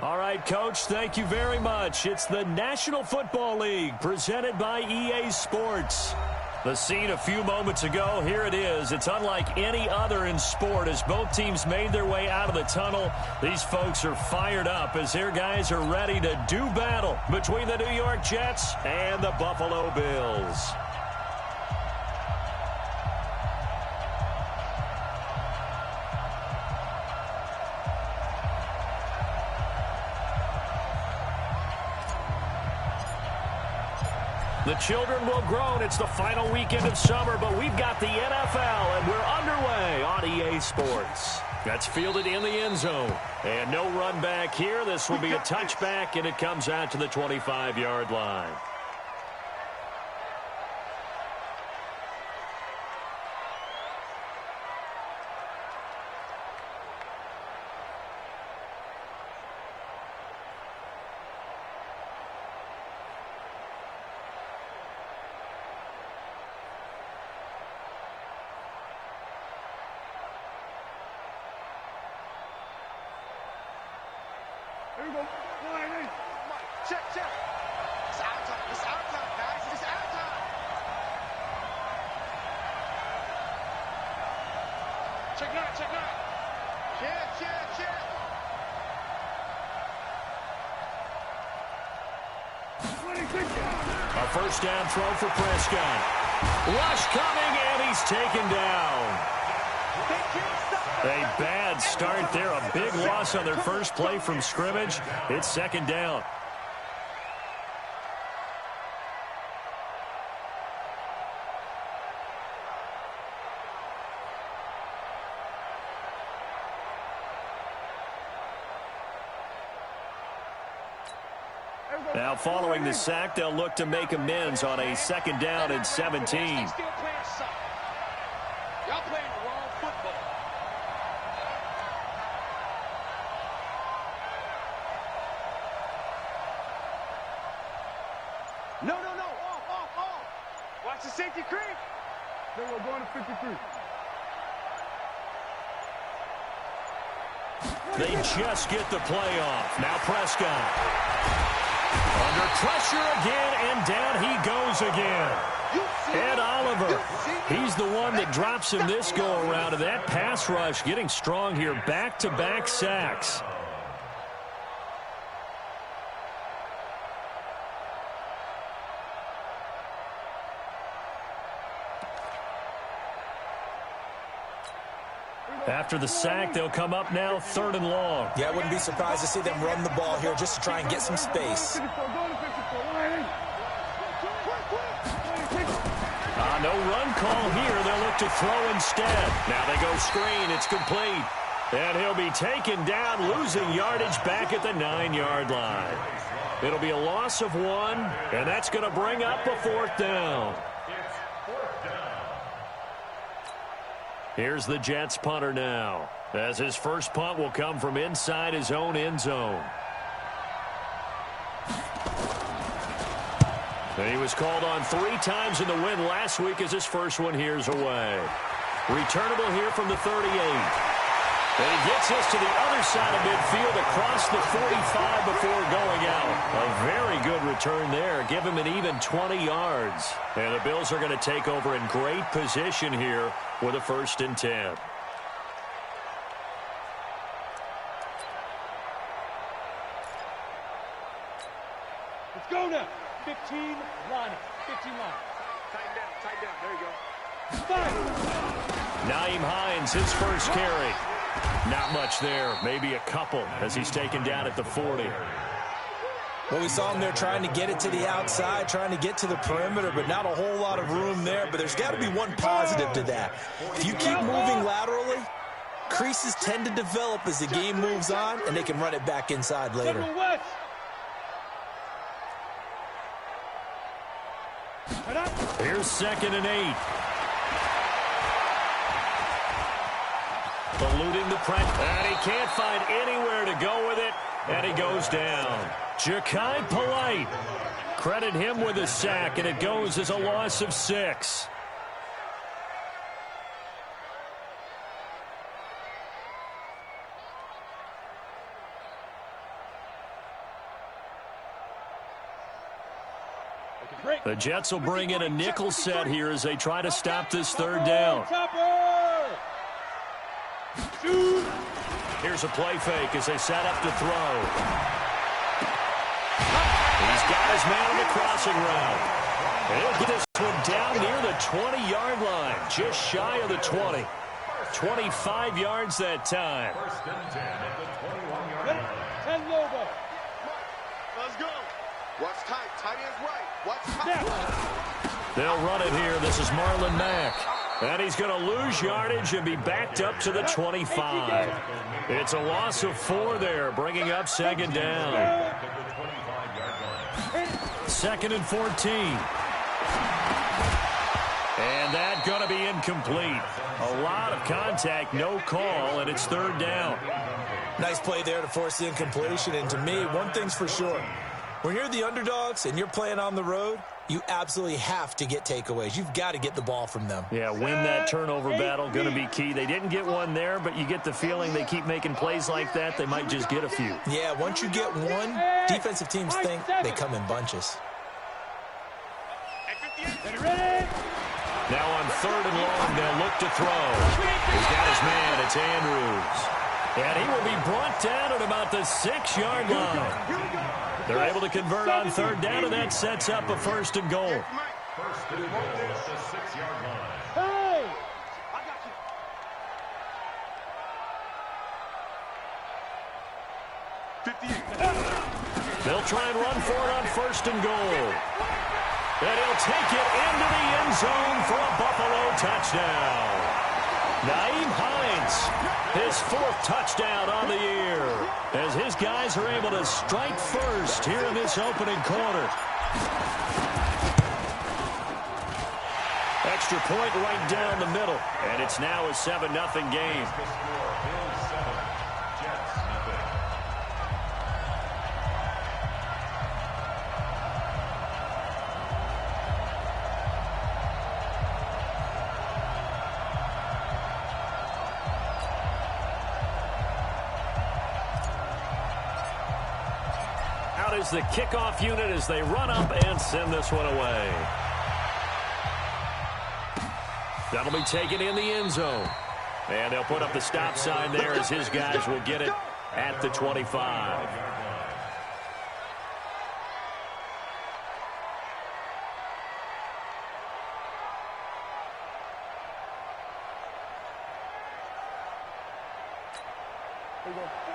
All right, Coach, thank you very much. It's the National Football League presented by EA Sports. The scene a few moments ago, here it is. It's unlike any other in sport as both teams made their way out of the tunnel. These folks are fired up as their guys are ready to do battle between the New York Jets and the Buffalo Bills. The children will groan. It's the final weekend of summer, but we've got the NFL, and we're underway on EA Sports. That's fielded in the end zone. And no run back here. This will be a touchback, and it comes out to the 25-yard line. Here we go. Check. It's out time. It's out time, guys. It's out time. Check it out. Check. A first down throw for Prescott. Rush coming, and he's taken down. A bad start there. A big loss on their first play from scrimmage. It's second down. Now following the sack, they'll look to make amends on a second down and 17. Y'all playing the wrong football. No. Off. Watch the safety creep. Then we're going to 53. They just get the play off. Now Prescott. Under pressure again, and down he goes again. Ed Oliver, he's the one that drops him this go-around, and that pass rush getting strong here. Back-to-back sacks. After the sack, they'll come up now 3rd and long. Yeah, I wouldn't be surprised to see them run the ball here just to try and get some space. No run call here. They'll look to throw instead. Now they go screen. It's complete. And he'll be taken down, losing yardage back at the 9-yard line. It'll be a loss of 1, and that's going to bring up a 4th down. Here's the Jets punter now, as his first punt will come from inside his own end zone. And he was called on 3 times in the win last week as his first one here's away. Returnable here from the 38. And he gets us to the other side of midfield across the 45 before going out. A very good return there. Give him an even 20 yards. And the Bills are going to take over in great position here with a 1st and 10. Let's go now. 15 line. Tighten down. There you go. Nyheim Hines, his first carry. Not much there. Maybe a couple as he's taken down at the 40. Well, we saw him there trying to get it to the outside, trying to get to the perimeter, but not a whole lot of room there. But there's got to be one positive to that. If you keep moving laterally, creases tend to develop as the game moves on, and they can run it back inside later. Here's 2nd and 8. Eluding the pressure, and he can't find anywhere to go with it, and he goes down. Ja'Kai Polite. Credit him with a sack, and it goes as a loss of 6. The Jets will bring in a nickel set here as they try to stop this third down. Here's a play fake as they set up to throw. He's got his man on the crossing route. He'll get this one down near the 20-yard line, just shy of the 20. 25 yards that time. First and 10 at the 21-yard line. 10 Lobo. Let's go. Watch tight. Tight ends right. Watch tight. They'll run it here. This is Marlon Mack. And he's going to lose yardage and be backed up to the 25. It's a loss of 4 there, bringing up second down. Second and 14. And that's going to be incomplete. A lot of contact, no call, and it's third down. Nice play there to force the incompletion. And to me, one thing's for sure. When you're the underdogs and you're playing on the road, you absolutely have to get takeaways. You've got to get the ball from them. Yeah, win that turnover battle, going to be key. They didn't get one there, but you get the feeling they keep making plays like that, they might just get a few. Yeah, once you get one, defensive teams think they come in bunches. Now on third and long, they'll look to throw. He's got his man. It's Andrews. And he will be brought down at about the 6-yard line. They're able to convert on third down, and that sets up a first and goal. First and goal at the 6-yard line. Hey! I got you. 58. They'll try and run for it on first and goal. And he'll take it into the end zone for a Buffalo touchdown. Nyheim Hines, his 4th touchdown on the year, as his guys are able to strike first here in this opening quarter. Extra point right down the middle, and it's now a 7-0 game. Is the kickoff unit as they run up and send this one away. That'll be taken in the end zone. And they'll put up the stop sign there as his guys will get it at the 25.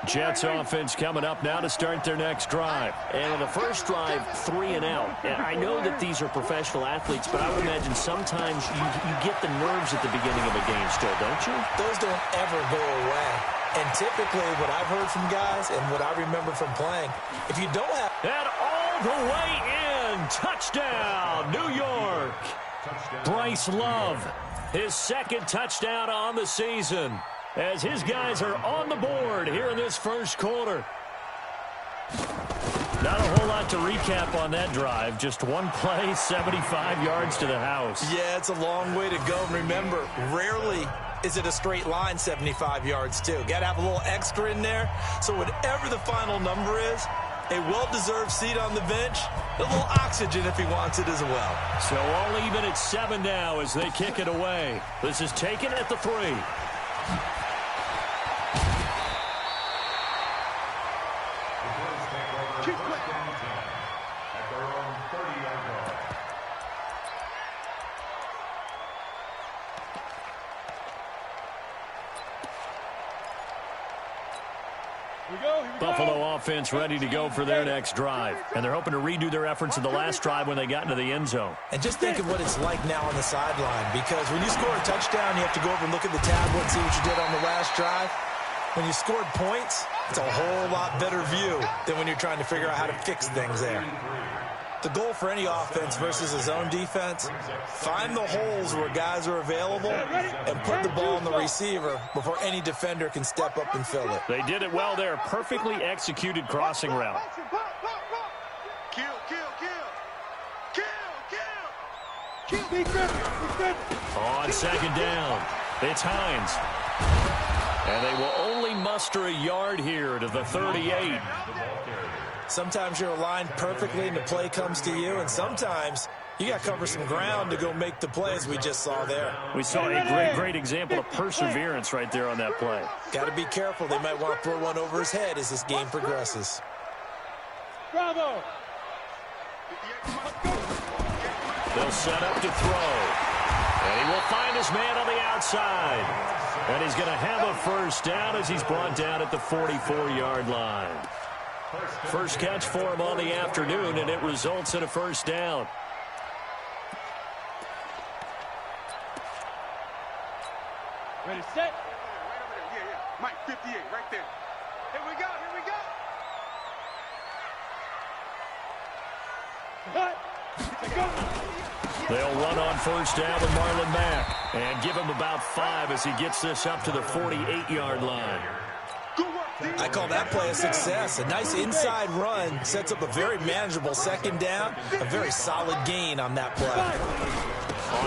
Jets offense coming up now to start their next drive. And on the first drive, 3 and out. And I know that these are professional athletes, but I would imagine sometimes you get the nerves at the beginning of a game still, don't you? Those don't ever go away. And typically what I've heard from guys and what I remember from playing, if you don't have... And all the way in. Touchdown, New York. Bryce Love, his 2nd touchdown on the season, as his guys are on the board here in this first quarter. Not a whole lot to recap on that drive. Just one play, 75 yards to the house. Yeah, it's a long way to go. Remember, rarely is it a straight line 75 yards, too. Got to have a little extra in there. So whatever the final number is, a well-deserved seat on the bench, a little oxygen if he wants it as well. So all even at 7 now as they kick it away. This is taken at the 3. Buffalo offense ready to go for their next drive. And they're hoping to redo their efforts in the last drive when they got into the end zone. And just think of what it's like now on the sideline, because when you score a touchdown, you have to go over and look at the tablet and see what you did on the last drive. When you scored points, it's a whole lot better view than when you're trying to figure out how to fix things there. The goal for any offense versus a zone defense, find the holes where guys are available and put the ball on the receiver before any defender can step up and fill it. They did it well there. Perfectly executed crossing route. On second down, it's Hines. And they will only muster a yard here to the 38. Sometimes you're aligned perfectly and the play comes to you, and sometimes You got to cover some ground to go make the play, as we just saw there. We saw a great example of perseverance right there on that play. Got to be careful. They might want to throw one over his head as this game progresses. Bravo! They'll set up to throw. And he will find his man on the outside. And he's going to have a first down as he's brought down at the 44-yard line. First catch for him on the afternoon, and it results in a first down. Ready, set. Yeah. Mike, 58, right there. Here we go. Cut. Go. They'll run on first down with Marlon Mack and give him about 5 as he gets this up to the 48-yard line. I call that play a success. A nice inside run sets up a very manageable second down. A very solid gain on that play.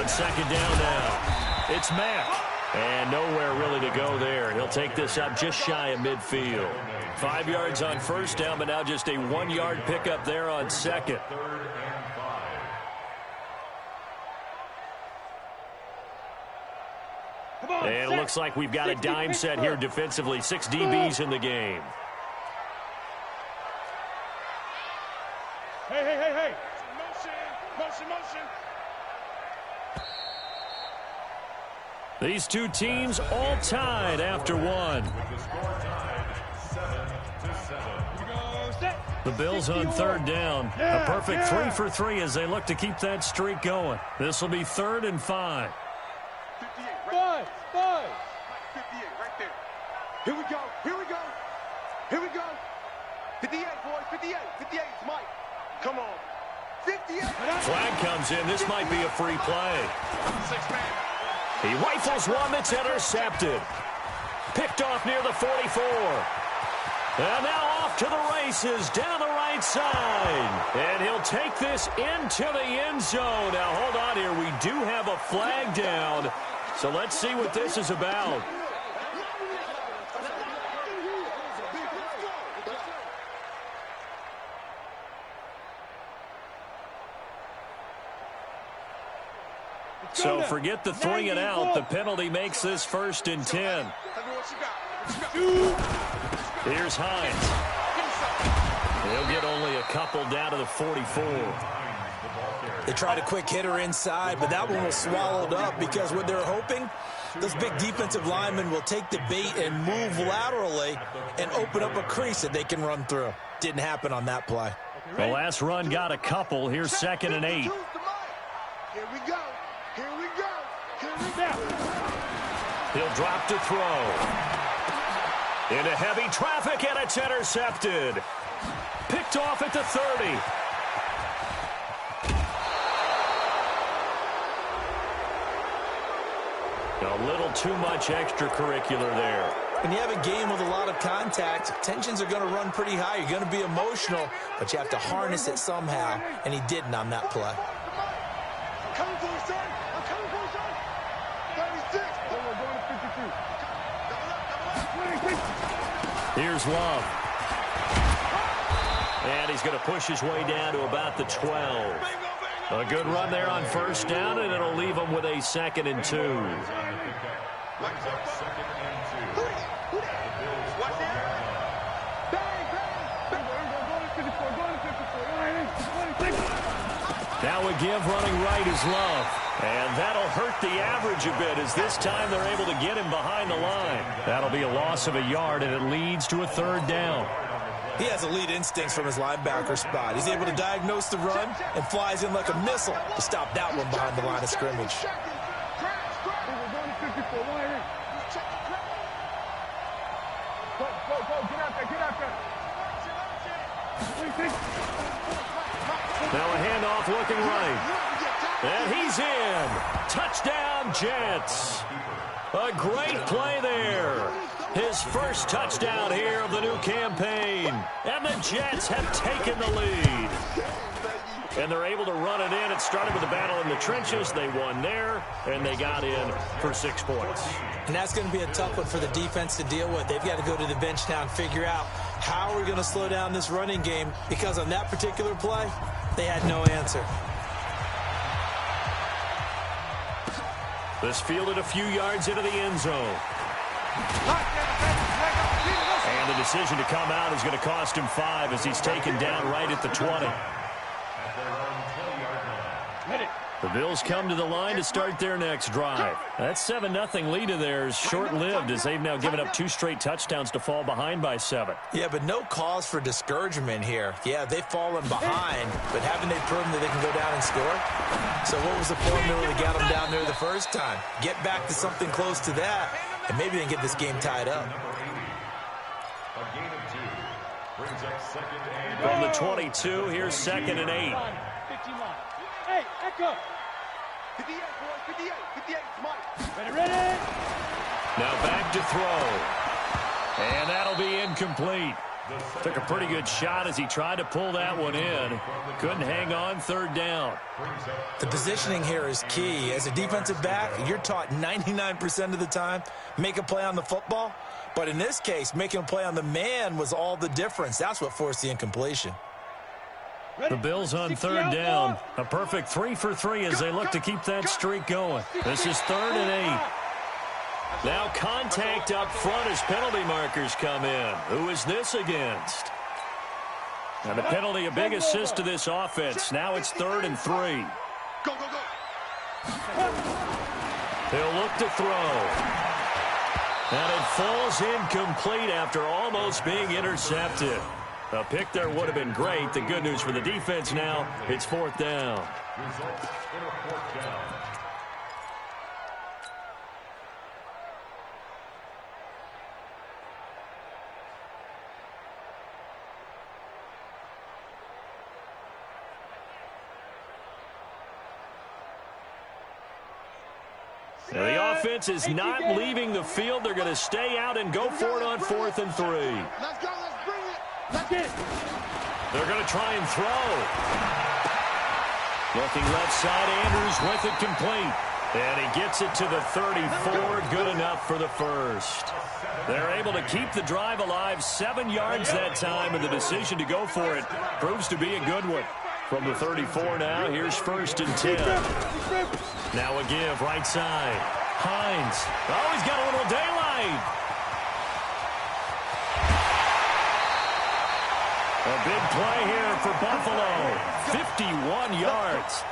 On second down now, it's Mack. And nowhere really to go there. He'll take this up just shy of midfield. 5 yards on first down, but now just a 1-yard pickup there on second. And it looks like we've got a dime set here defensively. 6 DBs in the game. Hey. Motion. These two teams all tied after one. The Bills on third down. A perfect 3 for 3 as they look to keep that streak going. This will be 3rd and 5. 58, right? 58, right there. Here we go. 58, boys, 58. 58, it's Mike. Come on. 58. Flag comes in. This might be a free play. 6 man. He rifles one that's intercepted. Picked off near the 44. And now off to the races down the right side. And he'll take this into the end zone. Now, hold on here. We do have a flag down. So let's see what this is about. So forget the 3 and out. The penalty makes this 1st and 10. Here's Hines. He'll get only a couple down to the 44. They tried a quick hitter inside, but that one was swallowed up because what they're hoping, those big defensive linemen will take the bait and move laterally and open up a crease that they can run through. Didn't happen on that play. The last run got a couple. Here's 2nd and 8. Here we go. He'll drop to throw. Into heavy traffic, and it's intercepted. Picked off at the 30. A little too much extracurricular there. When you have a game with a lot of contact, tensions are going to run pretty high. You're going to be emotional, but you have to harness it somehow, and he didn't on that play. I'm coming for you, son. 36. We're going to 52. Here's Love. And he's going to push his way down to about the 12. A good run there on first down, and it'll leave him with a 2nd and 2. Now a give running right is Love. And that'll hurt the average a bit as this time they're able to get him behind the line. That'll be a loss of a yard, and it leads to a 3rd down. He has elite instincts from his linebacker spot. He's able to diagnose the run and flies in like a missile to stop that one behind the line of scrimmage. Now a handoff looking right. And he's in. Touchdown, Jets. A great play there. His first touchdown here of the new campaign. And the Jets have taken the lead. And they're able to run it in. It started with a battle in the trenches. They won there, and they got in for 6 points. And that's going to be a tough one for the defense to deal with. They've got to go to the bench now and figure out how are we going to slow down this running game, because on that particular play, they had no answer. This fielded a few yards into the end zone. And the decision to come out is going to cost him 5 as he's taken down right at the 20. The Bills come to the line to start their next drive. That 7-0 lead of theirs short-lived as they've now given up 2 straight touchdowns to fall behind by 7. Yeah, but no cause for discouragement here. Yeah, they've fallen behind, but haven't they proven that they can go down and score? So what was the formula that got them down there the first time? Get back to something close to that, and maybe they can get this game tied up. From the 22, here's 2nd and 8. 15 line. Hey, echo. 58, boys, 58, 58, Mike. Ready. Now back to throw. And that'll be incomplete. Took a pretty good shot as he tried to pull that one in. Couldn't hang on, 3rd down. The positioning here is key. As a defensive back, you're taught 99% of the time, make a play on the football. But in this case, making a play on the man was all the difference. That's what forced the incompletion. The Bills on 3rd down. A perfect 3 for 3 as they look to keep that streak going. This is 3rd and 8. Now contact up front as penalty markers come in. Who is this against? And the penalty, a big assist to this offense. Now it's 3rd and 3. Go, go, go. He'll look to throw. And it falls incomplete after almost being intercepted. A pick there would have been great. The good news for the defense now, it's 4th down. Now the offense is not leaving the field. They're going to stay out and go for it on 4th and 3. Let's go, let's bring it. Let's get it. They're going to try and throw. Looking left side, Andrews with it complete. And he gets it to the 34, good enough for the first. They're able to keep the drive alive, 7 yards that time, and the decision to go for it proves to be a good one. From the 34 now, here's 1st and 10. Now a give, right side. Hines. Oh, he's got a little daylight. A big play here for Buffalo. 51 yards.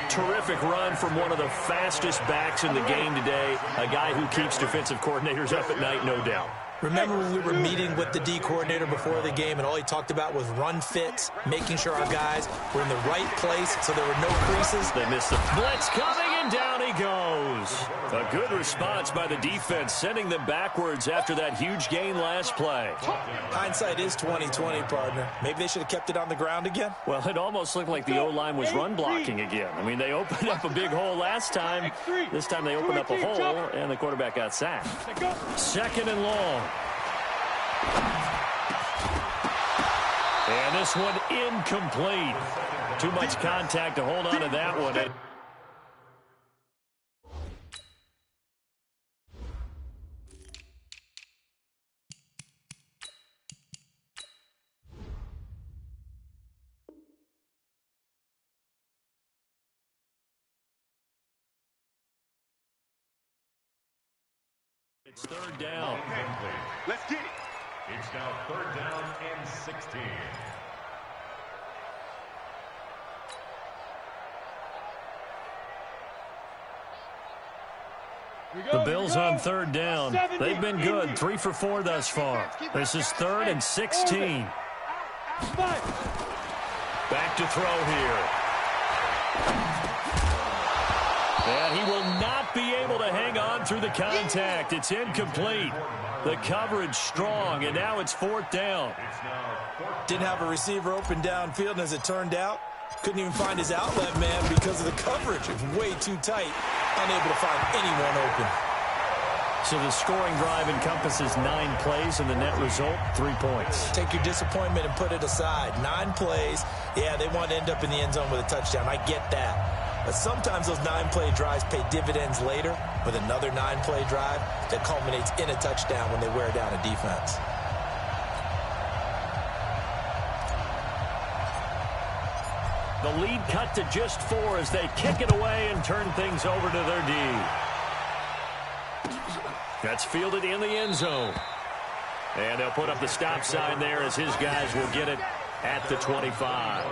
Terrific run from one of the fastest backs in the game today. A guy who keeps defensive coordinators up at night, no doubt. Remember when we were meeting with the D coordinator before the game and all he talked about was run fits, making sure our guys were in the right place so there were no creases? They missed the blitz coming, and down he goes. A good response by the defense, sending them backwards after that huge gain last play. Hindsight is 20/20, partner. Maybe they should have kept it on the ground again? Well, it almost looked like the O-line was run blocking again. I mean, they opened up a big hole last time. This time they opened up a hole, and the quarterback got sacked. 2nd and long. And this one incomplete. Too much contact to hold on to that one. It's 3rd down. Let's get it. It's now 3rd down and 16. The Bills on 3rd down. They've been good, 3 for 4 thus far. This is 3rd and 16. Back to throw here. And he will not be able to hang on through the contact. It's incomplete. The coverage strong, and now it's 4th down. Didn't have a receiver open downfield, and as it turned out, couldn't even find his outlet man because of the coverage. It was way too tight, unable to find anyone open. So the scoring drive encompasses 9 plays, and the net result, 3 points. Take your disappointment and put it aside. 9 plays. Yeah, they want to end up in the end zone with a touchdown. I get that. But sometimes those 9-play drives pay dividends later with another 9-play drive that culminates in a touchdown when they wear down a defense. The lead cut to just 4 as they kick it away and turn things over to their D. That's fielded in the end zone. And they'll put up the stop sign there as his guys will get it at the 25.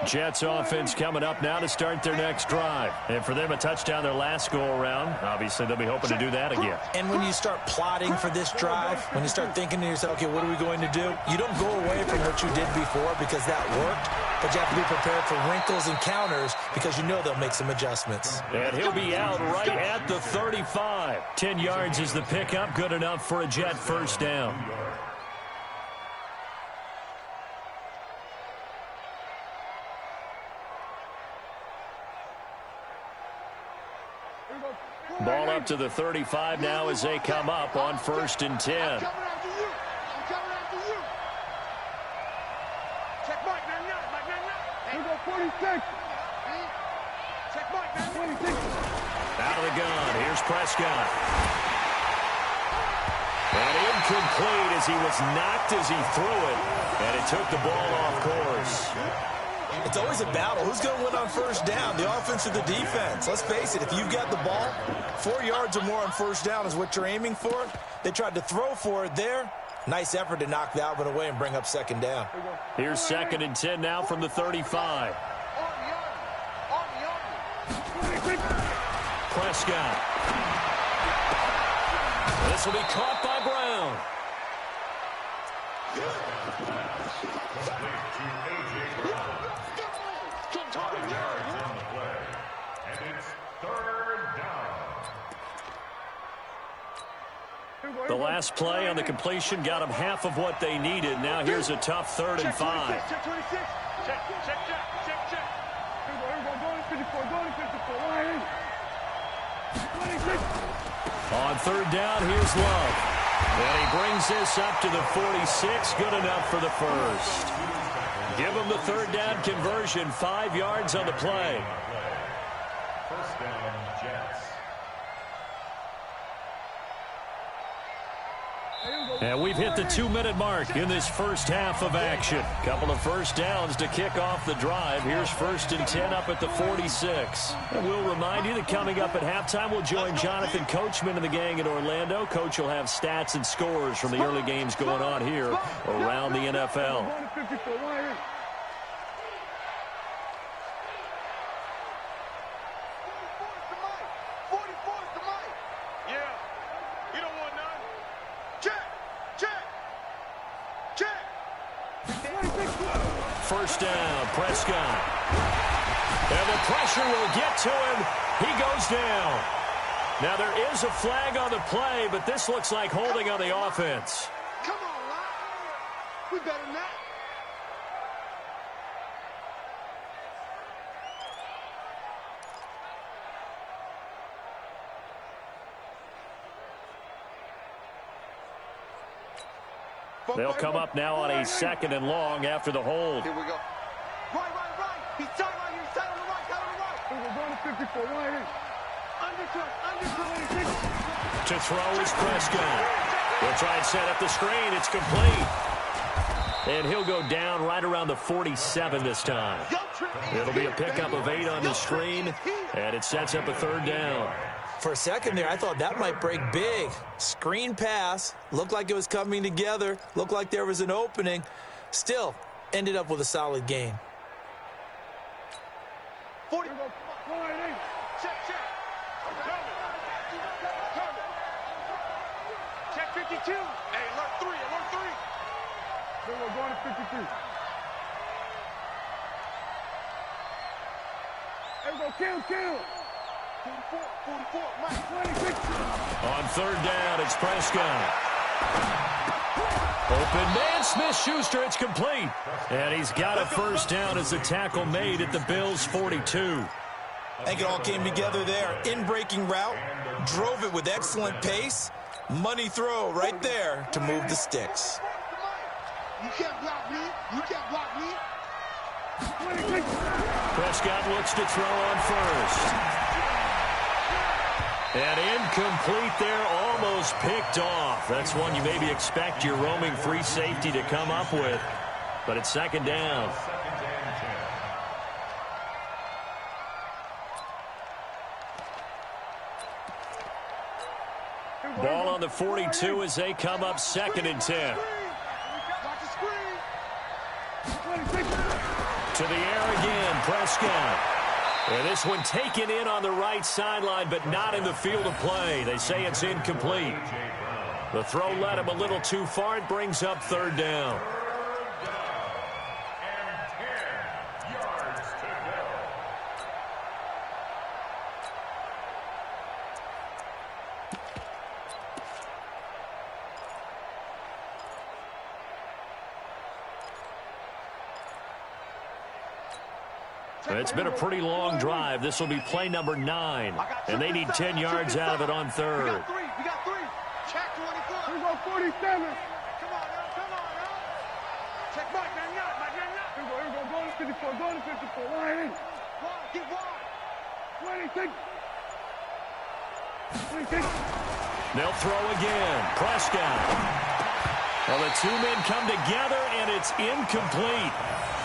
Jets offense coming up now to start their next drive. And for them, a touchdown their last go-around. Obviously, they'll be hoping to do that again. And when you start plotting for this drive, when you start thinking to yourself, okay, what are we going to do? You don't go away from what you did before because that worked, but you have to be prepared for wrinkles and counters because you know they'll make some adjustments. And he'll be out right at the 35. 10 yards is the pickup. Good enough for a Jet first down. Ball up to the 35 now as they come up on 1st and 10. I'm coming after you. I'm coming after you. Check Mike, man. Here we go, 46. Check Mike, man. 26. Out of the gun. Here's Prescott. And incomplete as he was knocked as he threw it. And it took the ball off course. It's always a battle. Who's going to win on first down, the offense or the defense? Let's face it, if you've got the ball, 4 yards or more on first down is what you're aiming for. They tried to throw for it there. Nice effort to knock that one away and bring up second down. Here's 2nd and 10 now from the 35. Prescott. This will be caught by Brown. The last play on the completion got them half of what they needed. Now here's a tough 3rd and 5. Check 26. Check. Here we go, going to 54, going to 54. Line in. 26. On 3rd down, here's Love. And he brings this up to the 46. Good enough for the first. Give him the 3rd down conversion. 5 yards on the play. First down, Jets. And we've hit the 2-minute mark in this first half of action. Couple of first downs to kick off the drive. Here's 1st and 10 up at the 46. And we'll remind you that coming up at halftime, we'll join Jonathan Coachman and the gang in Orlando. Coach will have stats and scores from the early games going on here around the NFL. Going to 54, line in. First down, Prescott. And the pressure will get to him. He goes down. Now there is a flag on the play, but this looks like holding on the offense. Come on, Lyle. We better than that. They'll come up now on a 2nd and long after the hold. Here we go. Right. He's tight right here. He's tight on the right. Here we go, going to 54, line in. Undercut. To throw is Prescott. He'll try and set up the screen. It's complete. And he'll go down right around the 47 this time. It'll be a pickup of 8 on the screen, and it sets up a 3rd down. For a second there, I thought that might break big. Screen pass. Looked like it was coming together. Looked like there was an opening. Still, ended up with a solid gain. 40. Line in. Check. Check 52. Hey, alert 3. Here we go, going to 53. Here we go, kill. 44, Mike. 26. On 3rd down, it's Prescott. Open man, Smith-Schuster, it's complete. And he's got a first down as the tackle made at the Bills' 42. I think it all came together there. In-breaking route, drove it with excellent pace. Money throw right there to move the sticks. You can't block me. 26. Prescott looks to throw on 1st. And incomplete there, almost picked off. That's one you maybe expect your roaming free safety to come up with. but it's second down. Ball on the 42 as they come up second and 10. To the air again, Prescott. And this one taken in on the right sideline, but not in the field of play. They say it's incomplete. The throw led him a little too far. It brings up third down. It's been a pretty long drive. This will be play number 9. And they need 10 yards out of it on third. We got three. Check 24. We go 47. Come on, now. Check Mike, man, Here we go. Go to 54. Go to 54. Line in. Get wide. 26. 26. They'll throw again. Prescott. Well, the two men come together, and it's incomplete.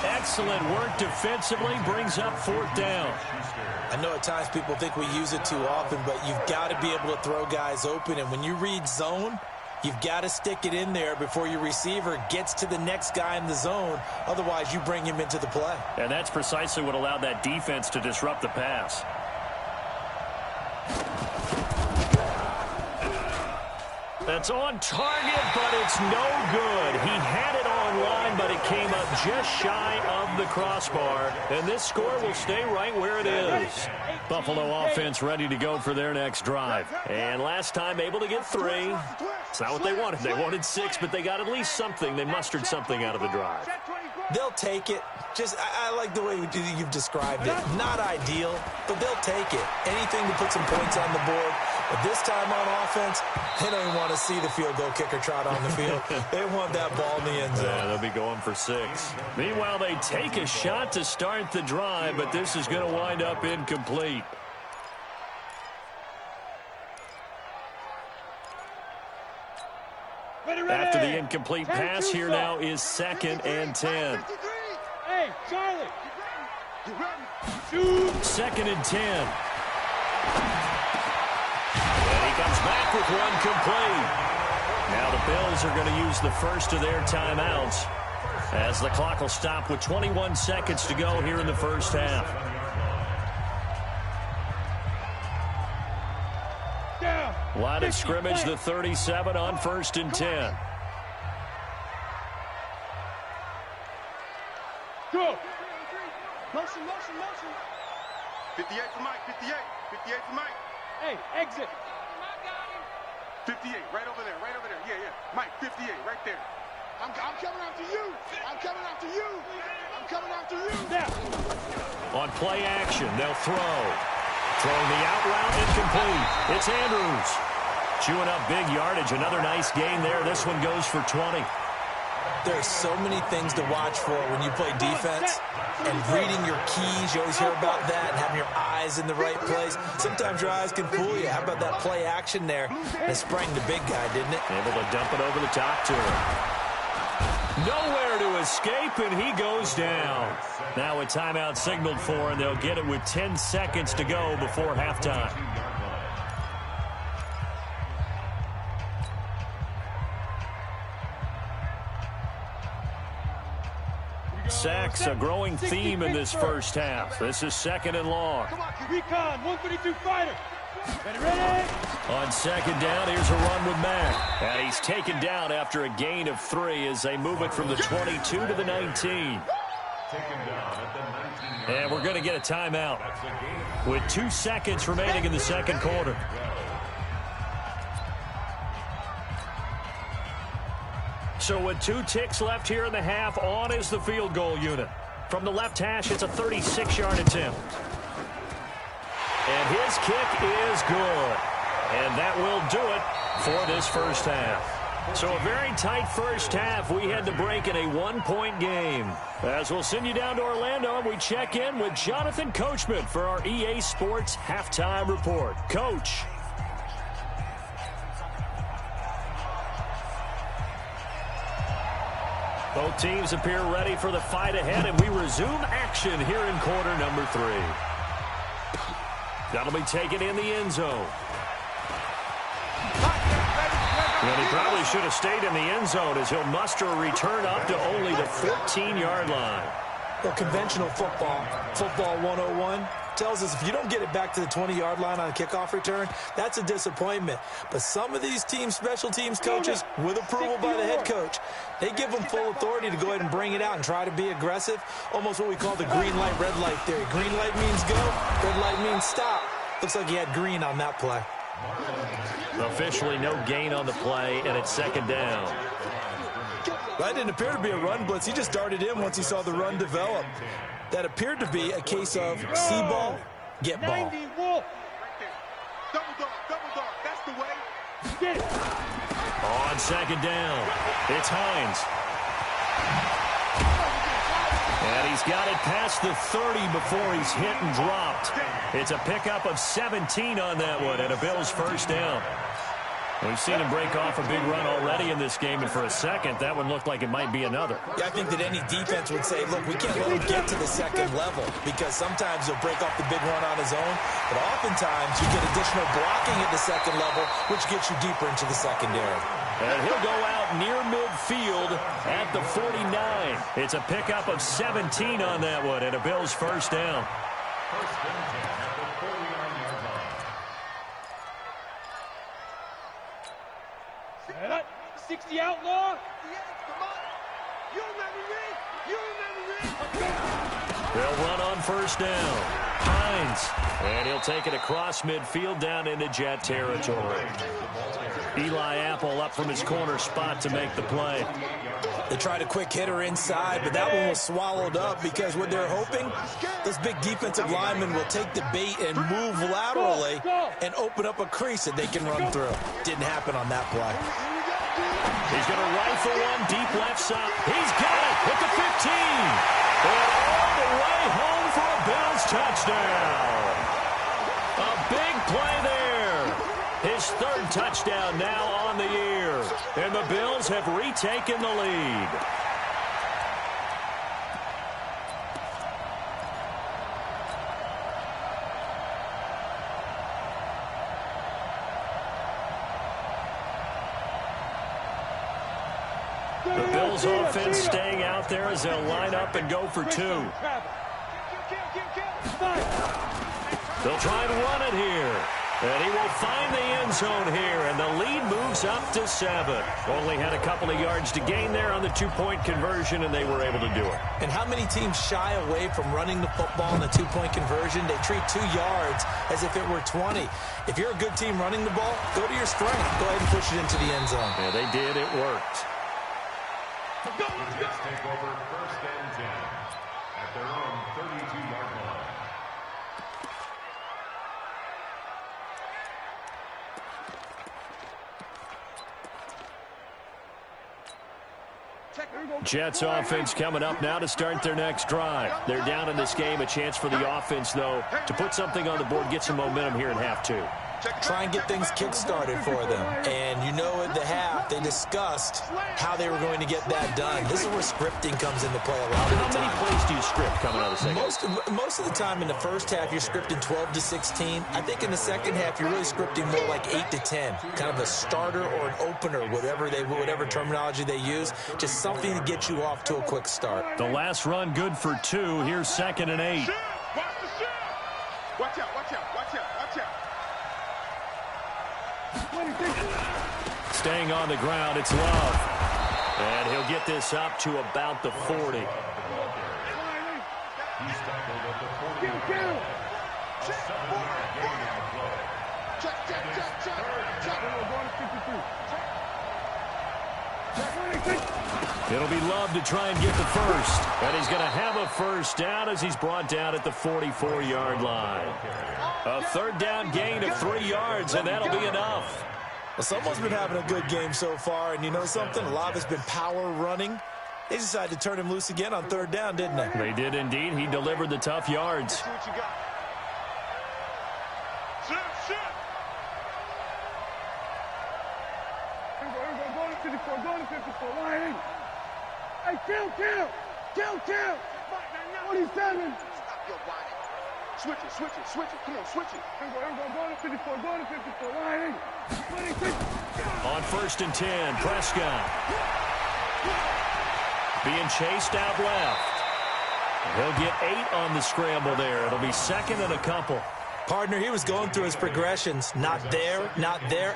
Excellent work defensively, brings up fourth down. I know at times people think we use it too often, but you've got to be able to throw guys open. And when you read zone, you've got to stick it in there before your receiver gets to the next guy in the zone. Otherwise, you bring him into the play. And that's precisely what allowed that defense to disrupt the pass. That's on target, but it's no good. He had it online, but it came up just shy of the crossbar. And this score will stay right where it is. Buffalo offense ready to go for their next drive. And last time able to get 3. It's not what they wanted. They wanted 6, but they got at least something. They mustered something out of the drive. They'll take it. I like the way you've described it. Not ideal, but they'll take it. Anything to put some points on the board. But this time on offense, they don't even want to see the field goal kicker trot on the field. They want that ball in the end zone. Yeah, they'll be going for 6. Meanwhile, they take a shot to start the drive, but this is going to wind up incomplete. After the incomplete pass, here now is second and 10. Hey, Charlie. Second and 10. And he comes back with one complete. Now the Bills are going to use the first of their timeouts as the clock will stop with 21 seconds to go here in the first half. Line of scrimmage, the 37 on first and 10. Go. Motion. 58 for Mike. 58 for Mike. Hey, exit. 58, right over there. Yeah. Mike, 58, right there. I'm coming after you. I'm coming after you. Now. On play action, they'll throw. Throwing the out route, incomplete. It's Andrews. Chewing up big yardage. Another nice gain there. This one goes for 20. There's so many things to watch for when you play defense. And reading your keys, you always hear about that, and having your eyes in the right place. Sometimes your eyes can fool you. How about that play action there? It sprang the big guy, didn't it? Able to dump it over the top to him. Nowhere to escape, and he goes down. Now a timeout signaled for, and they'll get it with 10 seconds to go before halftime. Sacks, a growing theme in this first half. This is second and long. Recon, 132 fighter. Ready? On second down, here's a run with Mack. And he's taken down after a gain of 3 as they move it from the 22 to the 19. And we're going to get a timeout with 2 seconds remaining in the second quarter. So with 2 ticks left here in the half, on is the field goal unit. From the left hash, it's a 36-yard attempt. And his kick is good. And that will do it for this first half. So a very tight first half. We had to break in a 1-point game. As we'll send you down to Orlando, we check in with Jonathan Coachman for our EA Sports Halftime Report. Coach. Both teams appear ready for the fight ahead, and we resume action here in quarter number 3. That'll be taken in the end zone. And he probably should have stayed in the end zone as he'll muster a return up to only the 14-yard line. Well, conventional football 101, tells us if you don't get it back to the 20-yard line on a kickoff return, that's a disappointment. But some of these teams, special teams coaches, with approval by the head coach, they give them full authority to go ahead and bring it out and try to be aggressive, almost what we call the green light, red light theory. Green light means go, red light means stop. Looks like he had green on that play. Officially no gain on the play, and it's second down. That didn't appear to be a run blitz. He just darted in once he saw the run develop. That appeared to be a case of see ball, get ball. Double dog, that's the way. Get it. On second down, it's Hines. And he's got it past the 30 before he's hit and dropped. It's a pickup of 17 on that one, and a Bills first down. We've seen him break off a big run already in this game, and for a second, that one looked like it might be another. Yeah, I think that any defense would say, look, we can't let him get to the second level because sometimes he'll break off the big run on his own, but oftentimes you get additional blocking at the second level, which gets you deeper into the secondary. And he'll go out near midfield at the 49. It's a pickup of 17 on that one, and a Bills first down. First down at the 49-yard line. 60 outlaw. They'll run on first down. Hines. And he'll take it across midfield down into Jet territory. Eli Apple up from his corner spot to make the play. They tried a quick hitter inside, but that one was swallowed up because what they're hoping, this big defensive lineman will take the bait and move laterally and open up a crease that they can run through. Didn't happen on that play. He's going to rifle one deep left side. He's got it at the 15. And all the way home for a Bills touchdown. A big play there. His third touchdown now on the year. And the Bills have retaken the lead. The Bills offense staying out there as they'll line up and go for 2. They'll try and run it here. And he will find the end zone here, and the lead moves up to 7. Only had a couple of yards to gain there on the 2-point conversion, and they were able to do it. And how many teams shy away from running the football in the 2-point conversion? They treat 2 yards as if it were 20. If you're a good team running the ball, go to your strength. Go ahead and push it into the end zone. Yeah, they did. It worked. Jets take over first and 10 at their own 32-yard line. Jets offense coming up now to start their next drive. They're down in this game. A chance for the offense, though, to put something on the board, get some momentum here in half 2. Try and get things kick-started for them. And you know at the half, they discussed how they were going to get that done. This is where scripting comes into play a lot of the time. How many plays do you script coming out of the second? Most of the time in the first half, you're scripting 12 to 16. I think in the second half, you're really scripting more like 8 to 10. Kind of a starter or an opener, whatever terminology they use. Just something to get you off to a quick start. The last run good for 2. Here's 2nd and 8. Watch out, watch out, watch out, watch out. Staying on the ground, it's Love. And he'll get this up to about the 40. He's tackled at the 40. A 7-yard gain on the play. It'll be Love to try and get the first. And he's going to have a first down as he's brought down at the 44-yard line. A third down gain of 3 yards, and that'll be enough. Well, someone's been having a good game so far, and you know something? A lot has been power running. They decided to turn him loose again on third down, didn't they? They did indeed. He delivered the tough yards. Hey, kill. 47. Stop your body. Switch it. Come on, switch it. Here we go. Go to 54. Line 26. On 1st and 10, Prescott. Being chased out left. He'll get 8 on the scramble there. It'll be 2nd and a couple. Partner, he was going through his progressions. Not there.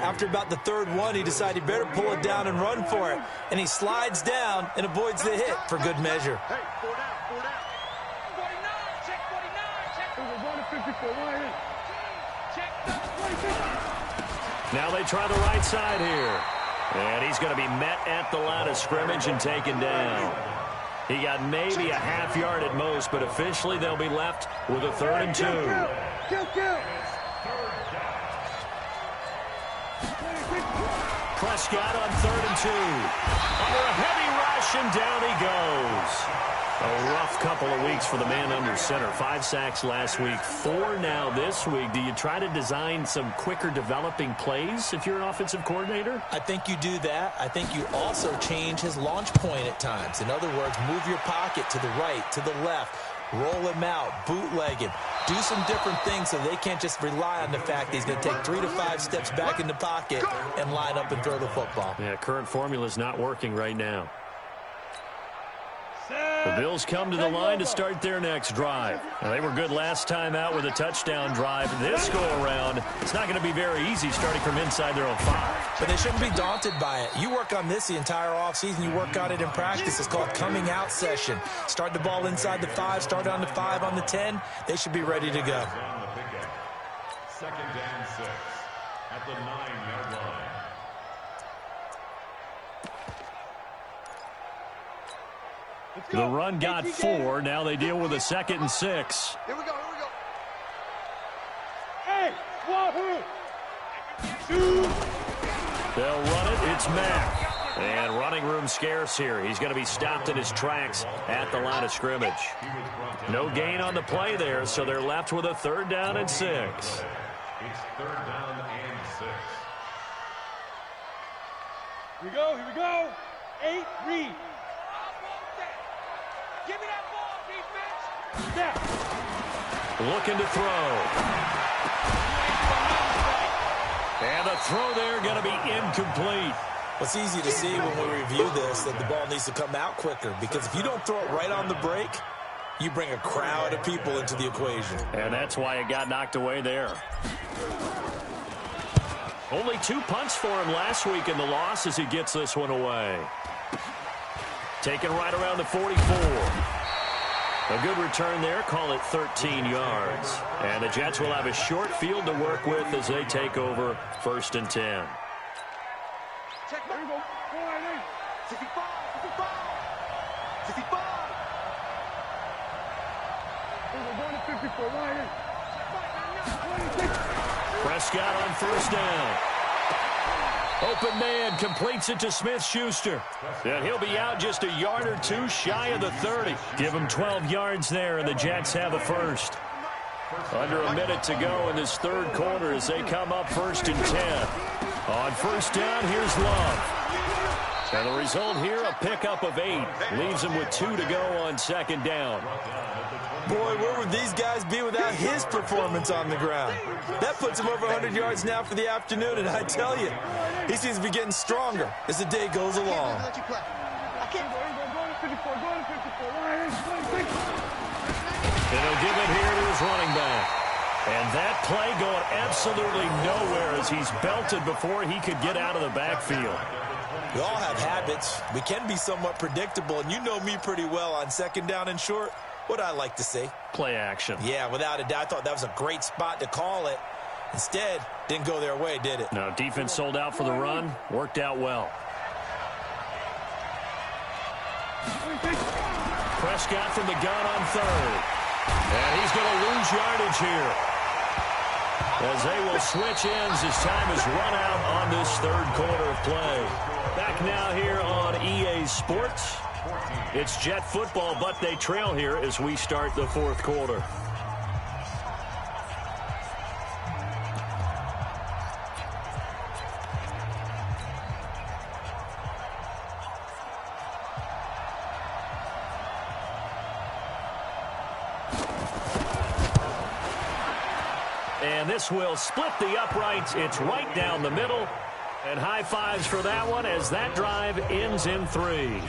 After about the 3rd one, he decided he better pull it down and run for it. And he slides down and avoids the hit for good measure. Hey, 4 down. 49. Check 49. Here we go to 54. Line in. Check 26. Now they try the right side here. And he's going to be met at the line of scrimmage and taken down. He got maybe a half yard at most, but officially they'll be left with a 3rd and 2. Kill. Prescott on 3rd and 2. Under a heavy rush, and down he goes. A rough couple of weeks for the man under center. 5 sacks last week, 4 now this week. Do you try to design some quicker developing plays if you're an offensive coordinator? I think you do that. I think you also change his launch point at times. In other words, move your pocket to the right, to the left, roll him out, bootleg him. Do some different things so they can't just rely on the fact that he's going to take 3 to 5 steps back in the pocket and line up and throw the football. Yeah, current formula is not working right now. The Bills come to the line to start their next drive. Now, they were good last time out with a touchdown drive. This go-around, it's not going to be very easy starting from inside their own 5. But they shouldn't be daunted by it. You work on this the entire offseason. You work on it in practice. It's called coming out session. Start the ball inside the 5, start on the 5, on the 10. They should be ready to go. 2nd and 6 at the 9-yard line. The run got 4. Now they deal with a 2nd and 6. Here we go. Hey, wahoo! They'll run it. It's Mack. And running room scarce here. He's going to be stopped in his tracks at the line of scrimmage. No gain on the play there, so they're left with a 3rd down and 6. It's 3rd down and 6. Here we go. 8, read. Give me that ball, defense. Yeah. Looking to throw. And the throw there going to be incomplete. It's easy to see when we review this that the ball needs to come out quicker, because if you don't throw it right on the break, you bring a crowd of people into the equation. And that's why it got knocked away there. Only 2 punts for him last week in the loss as he gets this one away. Taken right around the 44. A good return there. Call it 13 yards. And the Jets will have a short field to work with as they take over 1st and 10. Check. Here we go. 55. We're going to 54. Line in. 26. Prescott on 1st down. Open man completes it to Smith-Schuster. And he'll be out just a yard or 2 shy of the 30. Give him 12 yards there, and the Jets have a 1st. Under a minute to go in this 3rd quarter as they come up 1st and 10. On 1st down, here's Love. And the result here, a pickup of 8. Leaves him with 2 to go on 2nd down. Boy, where would these guys be without his performance on the ground? That puts him over 100 yards now for the afternoon, and I tell you, he seems to be getting stronger as the day goes along. Go to 54. Line in. 26. And he'll give it here to his running back. And that play going absolutely nowhere as he's belted before he could get out of the backfield. We all have habits. We can be somewhat predictable, and you know me pretty well on 2nd down and short. What I like to see. Play action. Yeah, without a doubt. I thought that was a great spot to call it. Instead, didn't go their way, did it? No, defense sold out for the run. Worked out well. Prescott from the gun on 3rd. And he's going to lose yardage here, as they will switch ends as time is run out on this 3rd quarter of play. Back now here on EA Sports. It's Jet football, but they trail here as we start the 4th quarter. And this will split the uprights. It's right down the middle. And high fives for that one as that drive ends in 3.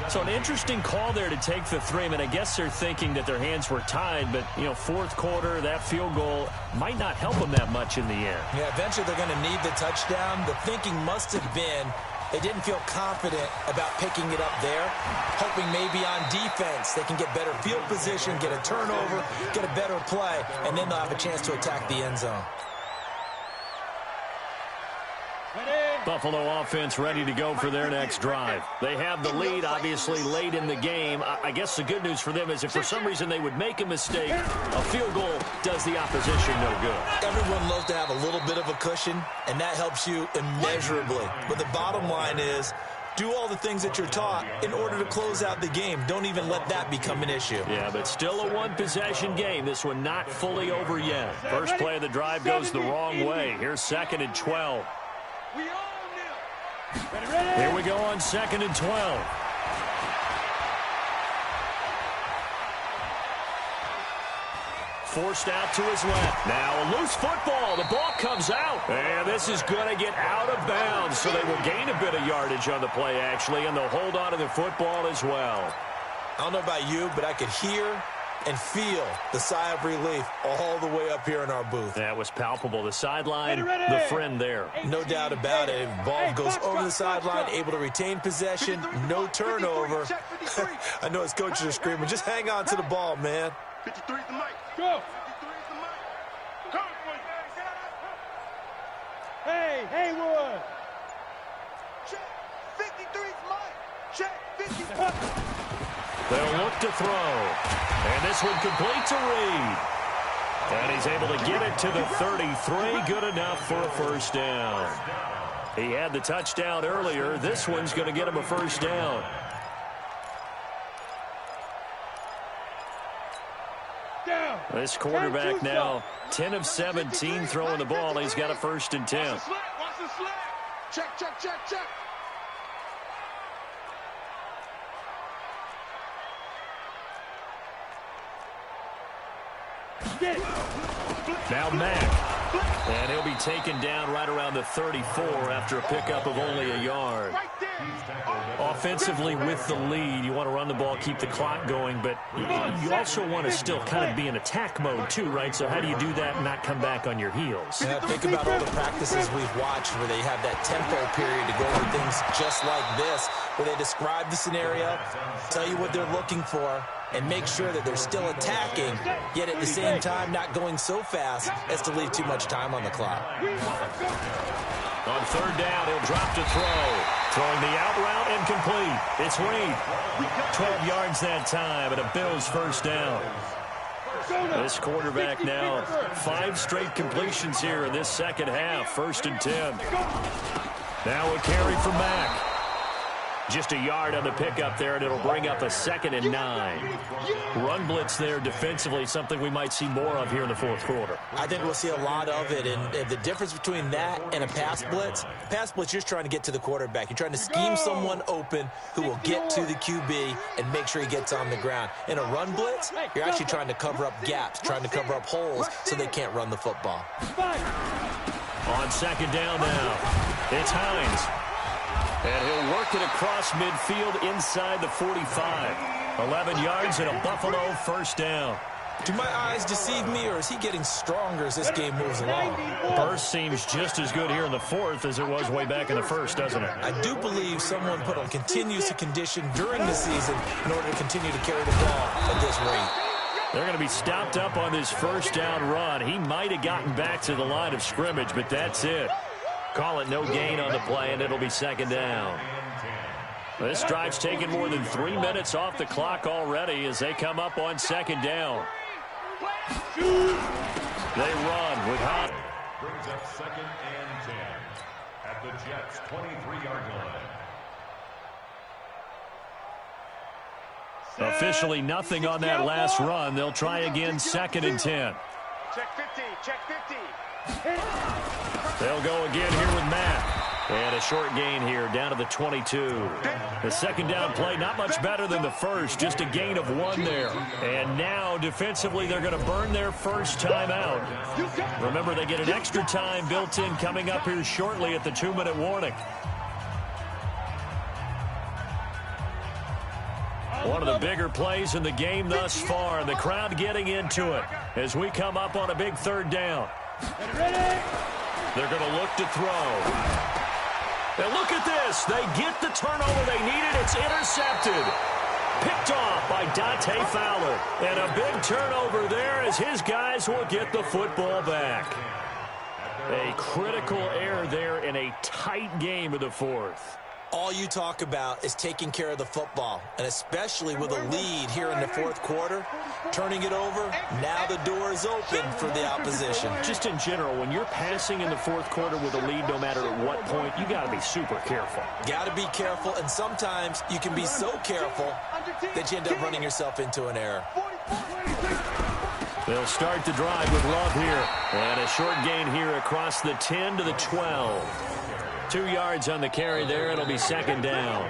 So an interesting call there to take the 3. I mean, I guess they're thinking that their hands were tied, but, you know, fourth quarter, that field goal might not help them that much in the end. Yeah, eventually they're going to need the touchdown. The thinking must have been they didn't feel confident about picking it up there, hoping maybe on defense they can get better field position, get a turnover, get a better play, and then they'll have a chance to attack the end zone. Buffalo offense ready to go for their next drive. They have the lead, obviously, late in the game. I guess the good news for them is if for some reason they would make a mistake, a field goal does the opposition no good. Everyone loves to have a little bit of a cushion, and that helps you immeasurably. But the bottom line is, do all the things that you're taught in order to close out the game. Don't even let that become an issue. Yeah, but still a one-possession game. This one not fully over yet. First play of the drive goes the wrong way. Here's 2nd and 12. Here we go on 2nd and 12. Forced out to his left. Now a loose football. The ball comes out. And this is going to get out of bounds. So they will gain a bit of yardage on the play, actually, and they'll hold on to the football as well. I don't know about you, but I could hear and feel the sigh of relief all the way up here in our booth. That was palpable. The sideline, the friend there. No doubt about it. Ball goes over the sideline, able to retain possession, no turnover. I know his coaches are screaming, just hang on to the ball, man. 53's the mic. Go. 53's the mic. Come for you. Hey, Haywood. Check. 53's mic. Check. 53. They'll look to throw. And this one complete to Reed. And he's able to get it to the 33. Good enough for a first down. He had the touchdown earlier. This one's going to get him a first down. This quarterback now 10 of 17 throwing the ball. He's got a 1st and 10. Watch the slap. Check, check, check, check. Now Mack. And he'll be taken down right around the 34 after a pickup of only a yard. Offensively with the lead, you want to run the ball, keep the clock going, but you also want to still kind of be in attack mode too, right? So how do you do that and not come back on your heels? Yeah, think about all the practices we've watched where they have that tempo period to go over things just like this, where they describe the scenario, tell you what they're looking for, and make sure that they're still attacking, yet at the same time not going so fast as to leave too much time on the clock. On 3rd down, he'll drop to throw. Throwing the out route incomplete. It's Reed. 12 yards that time, and a Bills first down. This quarterback now 5 straight completions here in this second half. 1st and 10. Now a carry from Mack. Just a yard on the pickup there, and it'll bring up a 2nd and 9. Run blitz there defensively, something we might see more of here in the fourth quarter. I think we'll see a lot of it, and the difference between that and a pass blitz, you're just trying to get to the quarterback. You're trying to scheme someone open who will get to the QB and make sure he gets on the ground. In a run blitz, you're actually trying to cover up gaps, trying to cover up holes so they can't run the football. On 2nd down now, it's Hines. And he'll work it across midfield inside the 45. 11 yards and a Buffalo first down. Do my eyes deceive me, or is he getting stronger as this game moves along? Burst seems just as good here in the 4th as it was way back in the 1st, doesn't it? I do believe someone put on continuous condition during the season in order to continue to carry the ball at this rate. They're going to be stopped up on this first down run. He might have gotten back to the line of scrimmage, but that's it. Call it no gain on the play, and it'll be 2nd down. This drive's taken more than 3 minutes off the clock already as they come up on 2nd down. They run with Hunt. Brings up 2nd and 10 at the Jets' 23-yard line. Officially nothing on that last run. They'll try again 2nd and 10. Check 50, check 50. They'll go again here with Matt. And a short gain here down to the 22. The second down play, not much better than the first, just a gain of 1 there. And now, defensively, they're going to burn their first time out. Remember, they get an extra time built in coming up here shortly at the 2-minute warning. One of the bigger plays in the game thus far. The crowd getting into it as we come up on a big third down. They're going to look to throw. And look at this. They get the turnover they needed. It's intercepted. Picked off by Jhontae Fowler. And a big turnover there as his guys will get the football back. A critical error there in a tight game of the fourth. All you talk about is taking care of the football, and especially with a lead here in the fourth quarter, turning it over, now the door is open for the opposition. Just in general, when you're passing in the fourth quarter with a lead, no matter at what point, you got to be super careful. Got to be careful, and sometimes you can be so careful that you end up running yourself into an error. They'll start the drive with Love here. And a short gain here across the 10 to the 12. 2 yards on the carry there. It'll be second down.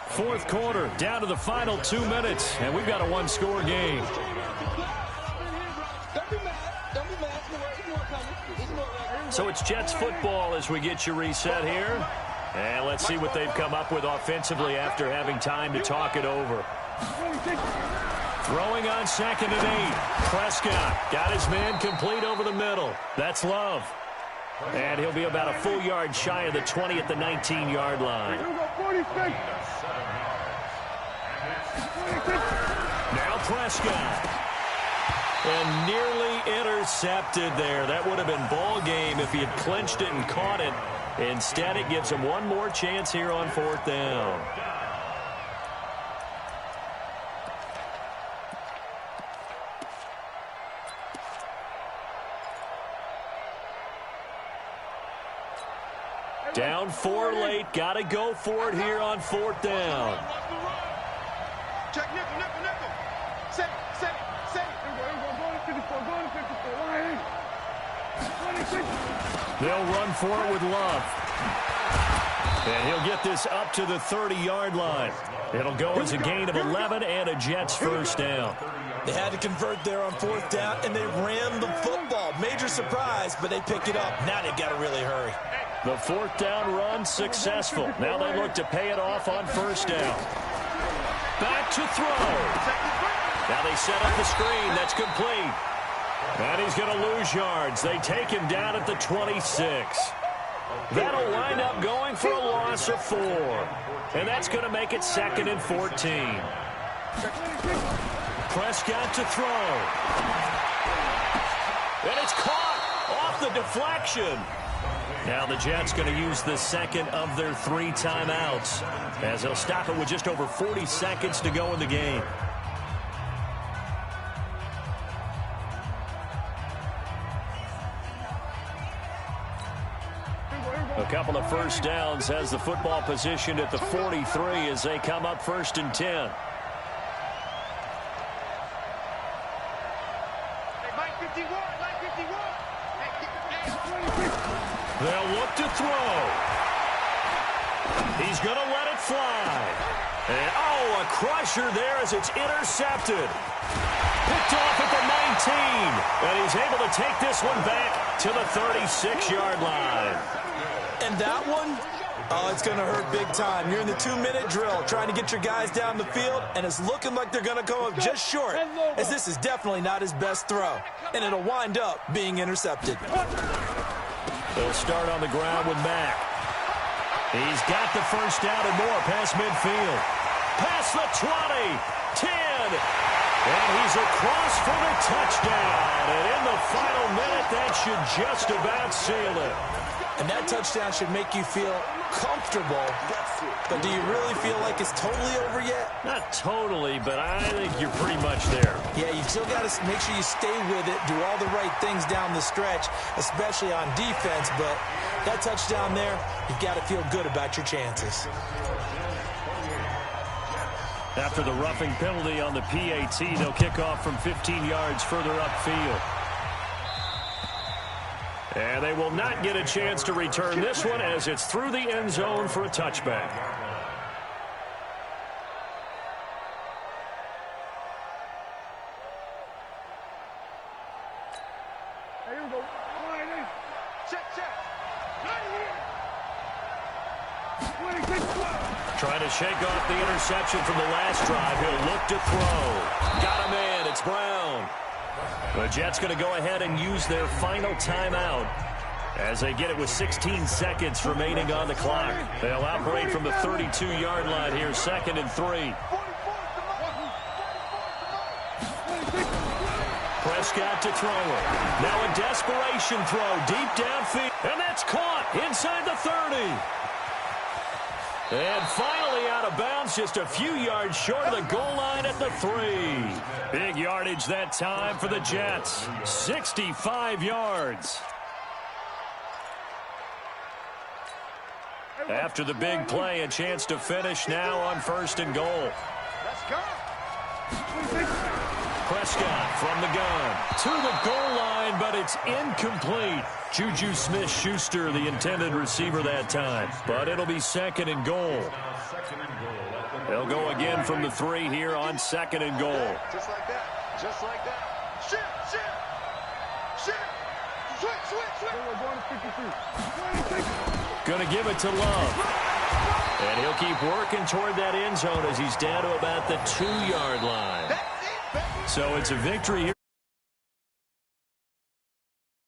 Fourth quarter, down to the final 2 minutes, and we've got a one-score game. So it's Jets football as we get you reset here. And let's see what they've come up with offensively after having time to talk it over. Throwing on 2nd and 8. Prescott got his man complete over the middle. That's Love. And he'll be about a full yard shy of the 20 at the 19-yard line. Now Prescott. And nearly intercepted there. That would have been ball game if he had clinched it and caught it. Instead, it gives him one more chance here on 4th down. Down 4 late. Got to go for it here on 4th down. Check nickel. Set. They'll run for it with Love. And he'll get this up to the 30-yard line. It'll go as a gain of 11 and a Jets first down. They had to convert there on 4th down, and they ran the football. Major surprise, but they pick it up. Now they've got to really hurry. The 4th down run successful. Now they look to pay it off on 1st down. Back to throw. Now they set up the screen. That's complete. And he's going to lose yards. They take him down at the 26. That'll wind up going for a loss of 4. And that's going to make it 2nd and 14. Prescott to throw. And it's caught off the deflection. Now the Jets going to use the second of their 3 timeouts as they'll stop it with just over 40 seconds to go in the game. A couple of first downs has the football positioned at the 43 as they come up 1st and 10. They'll look to throw. He's going to let it fly. And, a crusher there as it's intercepted. Picked off at the 19. And he's able to take this one back to the 36-yard line. And that one, it's going to hurt big time. You're in the 2-minute drill trying to get your guys down the field, and it's looking like they're going to come up just short, as this is definitely not his best throw. And it'll wind up being intercepted. They'll start on the ground with Mack. He's got the first down and more past midfield. Past the 20, 10, and he's across for the touchdown. And in the final minute, that should just about seal it. And that touchdown should make you feel comfortable. But do you really feel like it's totally over yet? Not totally, but I think you're pretty much there. Yeah, you still got to make sure you stay with it, do all the right things down the stretch, especially on defense. But that touchdown there, you've got to feel good about your chances. After the roughing penalty on the PAT, they'll kick off from 15 yards further upfield. And they will not get a chance to return this one as it's through the end zone for a touchback. Here we go. Check, check. Right here. Trying to shake off the interception from the last drive. He'll look to throw. Got him in. It's Brown. The Jets going to go ahead and use their final timeout as they get it with 16 seconds remaining on the clock. They'll operate from the 32-yard line here, 2nd and 3. Prescott to throw it. Now a desperation throw deep downfield. And that's caught inside the 30. And finally out of bounds, just a few yards short of the goal line at the 3. Big yardage that time for the Jets. 65 yards. After the big play, a chance to finish now on 1st and goal. Let's go. Prescott from the gun to the goal line, but it's incomplete. Juju Smith-Schuster, the intended receiver that time, but it'll be 2nd and goal. They'll go again from the 3 here on 2nd and goal. Just like that. Just like that. Shit, shit. Shit. Switch. We're going to 53. Going to give it to Love. And he'll keep working toward that end zone as he's down to about the 2-yard line. So it's a victory here.